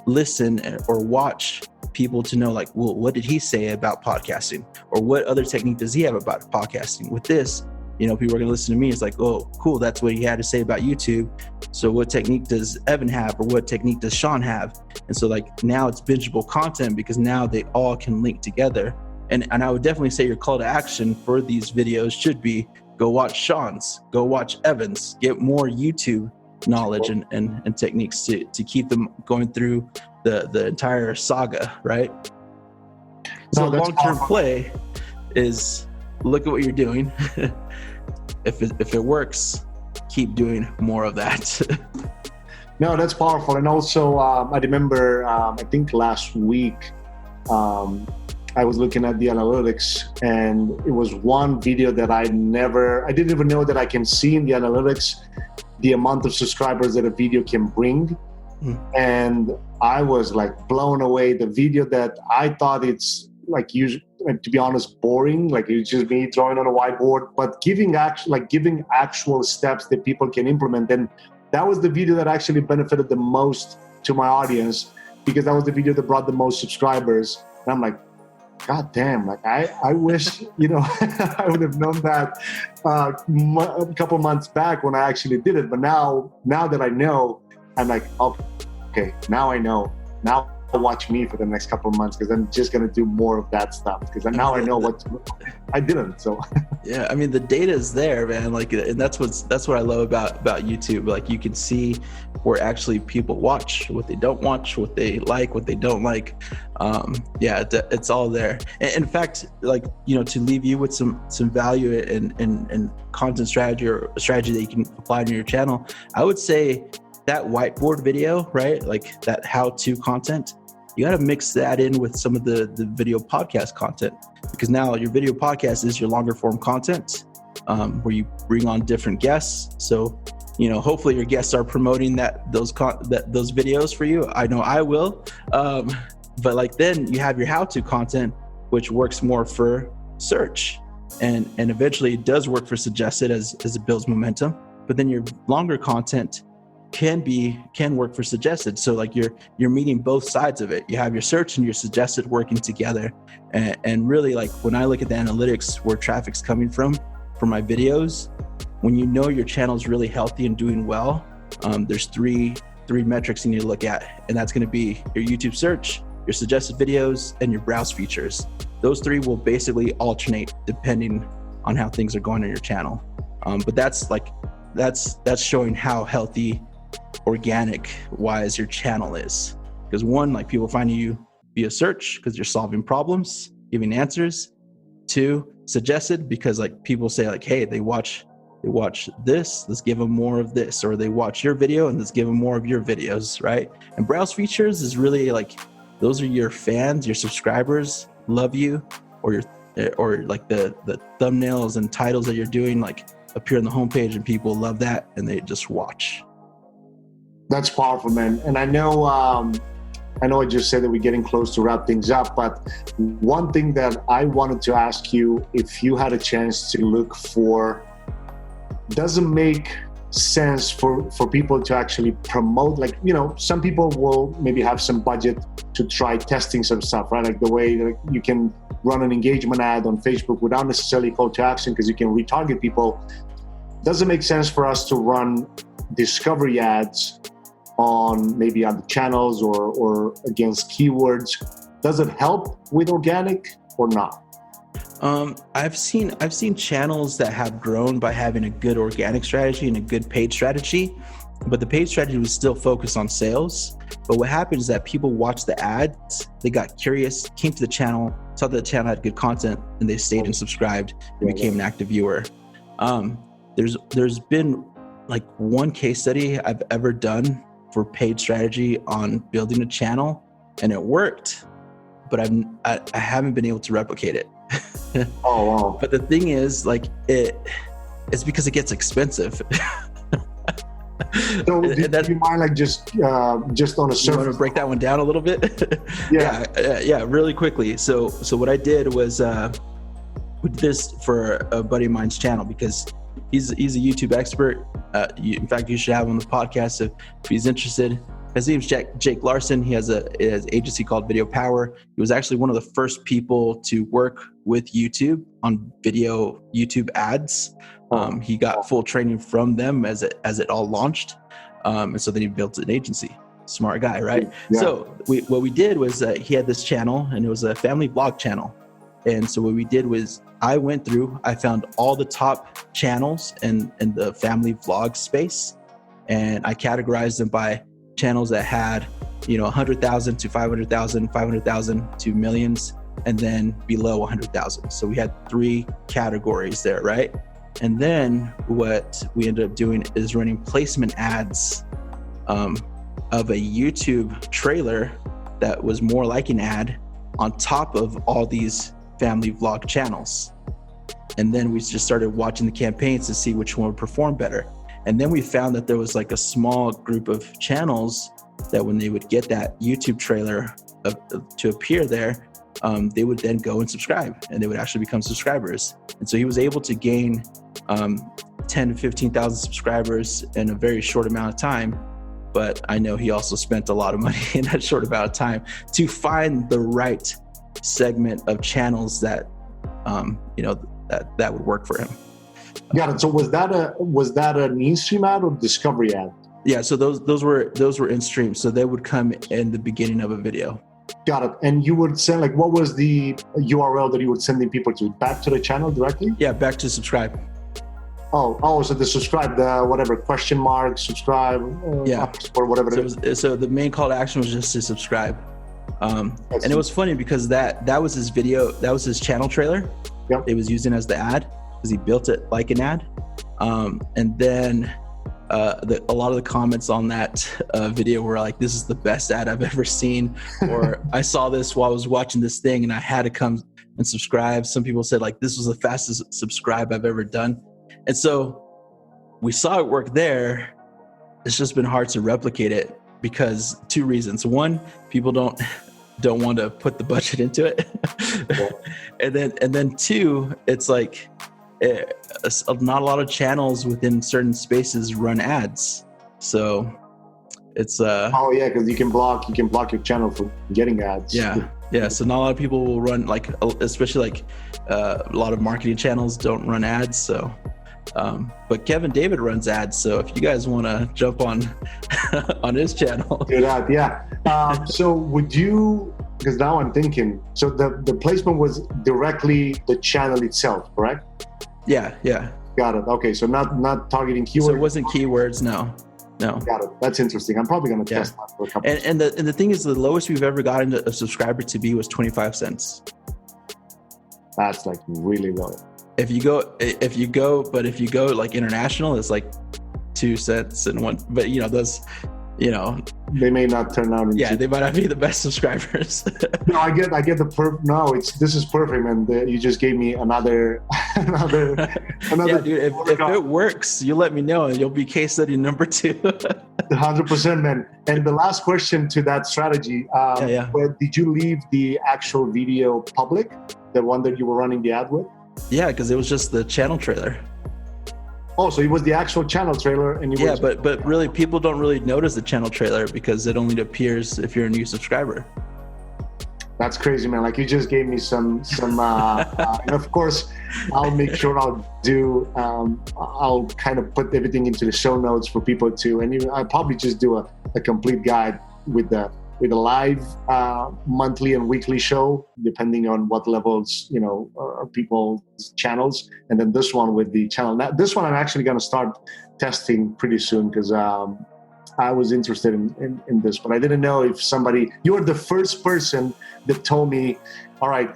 listen or watch people to know, like, well, what did he say about podcasting, or what other technique does he have about podcasting? With this, people are going to listen to me. It's like, oh, cool, that's what he had to say about YouTube. So what technique does Evan have, or what technique does Sean have? And so, like, now it's bingeable content, because now they all can link together. And I would definitely say your call to action for these videos should be, go watch Sean's, go watch Evan's, get more YouTube knowledge and techniques to keep them going through the entire saga, right? So long-term play is, look at what you're doing. If it works, keep doing more of that. No, that's powerful. And also, I remember, I think last week, I was looking at the analytics, and it was one video that I didn't even know that I can see in the analytics the amount of subscribers that a video can bring. And I was like blown away. The video that I thought it's like usually, to be honest, boring, like it's just me drawing on a whiteboard, but giving actual steps that people can implement. And that was the video that actually benefited the most to my audience, because that was the video that brought the most subscribers. And I'm like, God damn, like I wish, I would have known that a couple months back when I actually did it. But now that I know, I'm like, okay, now I know. Now watch me for the next couple of months, because I'm just going to do more of that stuff, because now I know I didn't. So yeah, I mean, the data is there, man. Like, and that's what I love about YouTube. Like, you can see where actually people watch, what they don't watch, what they like, what they don't like. It's all there. And in fact, like, to leave you with some value and content strategy or strategy that you can apply to your channel, I would say that whiteboard video, right? Like that how-to content, you got to mix that in with some of the video podcast content, because now your video podcast is your longer form content, where you bring on different guests. So, hopefully your guests are promoting those videos for you. I know I will. But like, then you have your how-to content, which works more for search, and eventually it does work for suggested as it builds momentum. But then your longer content can work for suggested. So like you're meeting both sides of it. You have your search and your suggested working together. And really, like, when I look at the analytics where traffic's coming from for my videos, when your channel is really healthy and doing well, there's three metrics you need to look at, and that's going to be your YouTube search, your suggested videos, and your browse features. Those three will basically alternate depending on how things are going on your channel. But that's showing how healthy organic wise your channel is, because one, like, people find you via search because you're solving problems, giving answers. Two, suggested, because like people say like, hey, they watch this, let's give them more of this, or they watch your video and let's give them more of your videos, right? And browse features is really like, those are your fans, your subscribers love you, or like the thumbnails and titles that you're doing like appear on the homepage, and people love that and they just watch. That's powerful, man. And I know I just said that we're getting close to wrap things up, but one thing that I wanted to ask you, if you had a chance to look for, doesn't make sense for people to actually promote, like, some people will maybe have some budget to try testing some stuff, right? Like the way that you can run an engagement ad on Facebook without necessarily call to action, because you can retarget people. Doesn't make sense for us to run discovery ads on maybe other channels or against keywords. Does it help with organic or not? I've seen channels that have grown by having a good organic strategy and a good paid strategy, but the paid strategy was still focused on sales. But what happened is that people watched the ads, they got curious, came to the channel, saw that the channel had good content, and they stayed and subscribed and became an active viewer. There's been like one case study I've ever done for paid strategy on building a channel, and it worked, but I haven't been able to replicate it. Oh, wow. But the thing is, like, it's because it gets expensive. So do you mind, like, just on a surface? You want to break that one down a little bit? Yeah, really quickly. So what I did was we did this for a buddy of mine's channel, because he's a YouTube expert. In fact, you should have him on the podcast if he's interested. His name's Jake Larson. He has an agency called Video Power. He was actually one of the first people to work with YouTube on video YouTube ads. He got full training from them as it all launched. And so then he built an agency. Smart guy, right? Yeah. So what we did was he had this channel, and it was a family vlog channel. And so what we did was I went through, I found all the top channels in the family vlog space, and I categorized them by channels that had, 100,000 to 500,000, 500,000 to millions, and then below 100,000. So we had 3 categories there, right? And then what we ended up doing is running placement ads of a YouTube trailer that was more like an ad, on top of all these family vlog channels. And then we just started watching the campaigns to see which one would perform better. And then we found that there was like a small group of channels that when they would get that YouTube trailer to appear there, they would then go and subscribe, and they would actually become subscribers. And so he was able to gain 10 to 15,000 subscribers in a very short amount of time. But I know he also spent a lot of money in that short amount of time to find the right segment of channels that, that would work for him. Got it. So was that an in-stream ad or discovery ad? Yeah. So those were in stream. So they would come in the beginning of a video. Got it. And you would send, like, what was the URL that you would sending people to? Back to the channel directly? Yeah, back to subscribe. Oh, so the subscribe, the whatever, question mark, subscribe, or whatever it is. So the main call to action was just to subscribe. And it was funny because that was his video, that was his channel trailer. Yep. It was using as the ad because he built it like an ad. And then a lot of the comments on that video were like, this is the best ad I've ever seen. Or I saw this while I was watching this thing and I had to come and subscribe. Some people said like, this was the fastest subscribe I've ever done. And so we saw it work there. It's just been hard to replicate it because two reasons. One, people don't want to put the budget into it. and then two, it's like not a lot of channels within certain spaces run ads. So it's because you can block your channel from getting ads. Yeah. So not a lot of people will run, like, especially like a lot of marketing channels don't run ads. So but Kevin David runs ads, so if you guys want to jump on his channel, do that. Yeah. So would you? Because now I'm thinking. So the placement was directly the channel itself, correct? Yeah. Got it. Okay. So not targeting keywords. So it wasn't keywords. No. Got it. That's interesting. I'm probably going to test that for a couple. And the thing is, the lowest we've ever gotten a subscriber to be was 25 cents. That's like really low. If you go like international, it's like 2 cents and one. But those, they may not turn out. They might not be the best subscribers. No, I get the this is perfect, man. You just gave me another. Yeah, dude. If it works, you let me know, and you'll be case study number 2. 100%, man. And the last question to that strategy. Where did you leave the actual video public, the one that you were running the ad with? Yeah, because it was just the channel trailer. Oh, so it was the actual channel trailer, and but really, people don't really notice the channel trailer because it only appears if you're a new subscriber. That's crazy, man. Like, you just gave me some. And of course, I'll make sure I'll kind of put everything into the show notes for people to, and I'll probably just do a complete guide with a live monthly and weekly show, depending on what levels, are people's channels. And then this one with the channel. Now, this one I'm actually going to start testing pretty soon because I was interested in this, but I didn't know if you were the first person that told me, all right,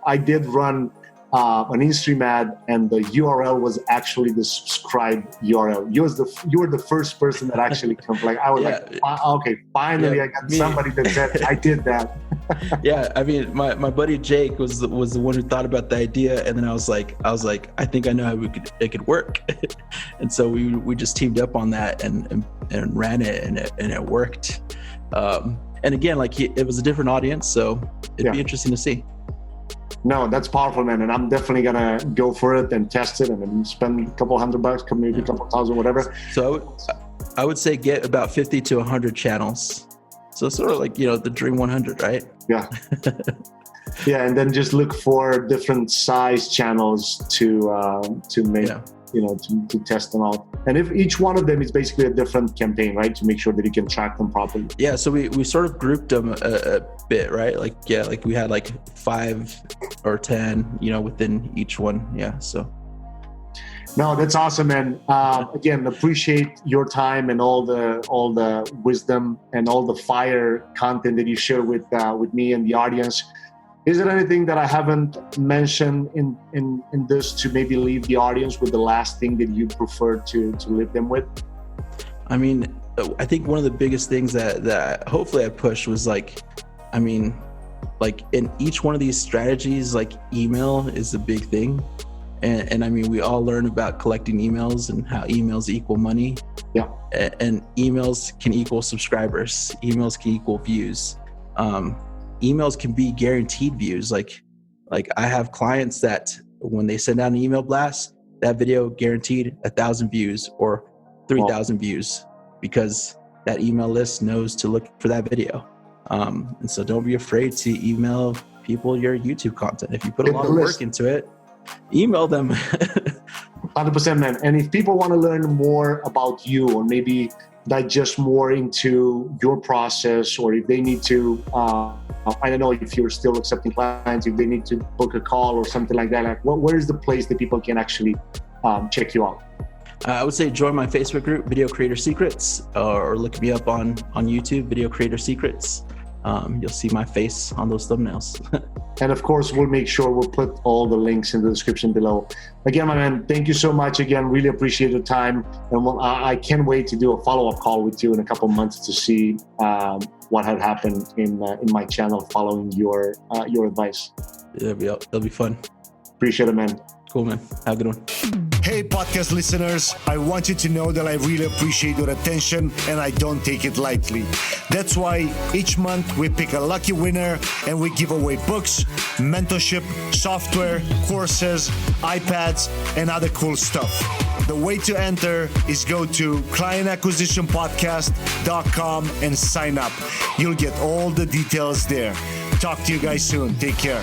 I did run an in-stream ad, and the URL was actually the subscribe URL. You were the first person that actually like, I was okay, finally I got somebody that said I did that. Yeah, I mean, my buddy Jake was the one who thought about the idea, and then I was like, I think I know how it could work, and so we just teamed up on that and ran it, and it worked. And again, like, it was a different audience, so it'd be interesting to see. No, that's powerful, man. And I'm definitely going to go for it and test it and then spend a couple $100, maybe a couple thousand, whatever. So I would say get about 50 to 100 channels. So sort of like, the Dream 100, right? Yeah. Yeah. And then just look for different size channels to make, to test them out. And if each one of them is basically a different campaign, right? To make sure that you can track them properly. Yeah. So we sort of grouped them a bit, right? Like we had like 5 or 10, within each one. Yeah. So. No, that's awesome, man. Again, appreciate your time and all the wisdom and all the fire content that you share with me and the audience. Is there anything that I haven't mentioned in this to maybe leave the audience with the last thing that you prefer to leave them with? I mean, I think one of the biggest things that hopefully I pushed was like, I mean, like in each one of these strategies, like email is a big thing. And I mean, we all learn about collecting emails and how emails equal money. Yeah. And emails can equal subscribers. Emails can equal views. Emails can be guaranteed views. Like I have clients that when they send out an email blast, that video guaranteed 1,000 views or 3,000 views, because that email list knows to look for that video. And so don't be afraid to email people your YouTube content. If you put a lot of work into it, email them. 100%, man. And if people want to learn more about you, or maybe digest more into your process, or if they need to, I don't know if you're still accepting clients, if they need to book a call or something like that, like where is the place that people can actually check you out? I would say join my Facebook group, Video Creator Secrets, or look me up on YouTube, Video Creator Secrets. You'll see my face on those thumbnails. And of course, we'll make sure we'll put all the links in the description below. Again, my man, thank you so much. Again, really appreciate your time. And I can't wait to do a follow-up call with you in a couple of months to see what had happened in my channel following your advice. Yeah, it'll be fun. Appreciate it, man. Cool, man. Have a good one. Hey, podcast listeners, I want you to know that I really appreciate your attention and I don't take it lightly. That's why each month we pick a lucky winner and we give away books, mentorship, software, courses, iPads, and other cool stuff. The way to enter is go to clientacquisitionpodcast.com and sign up. You'll get all the details there. Talk to you guys soon. Take care.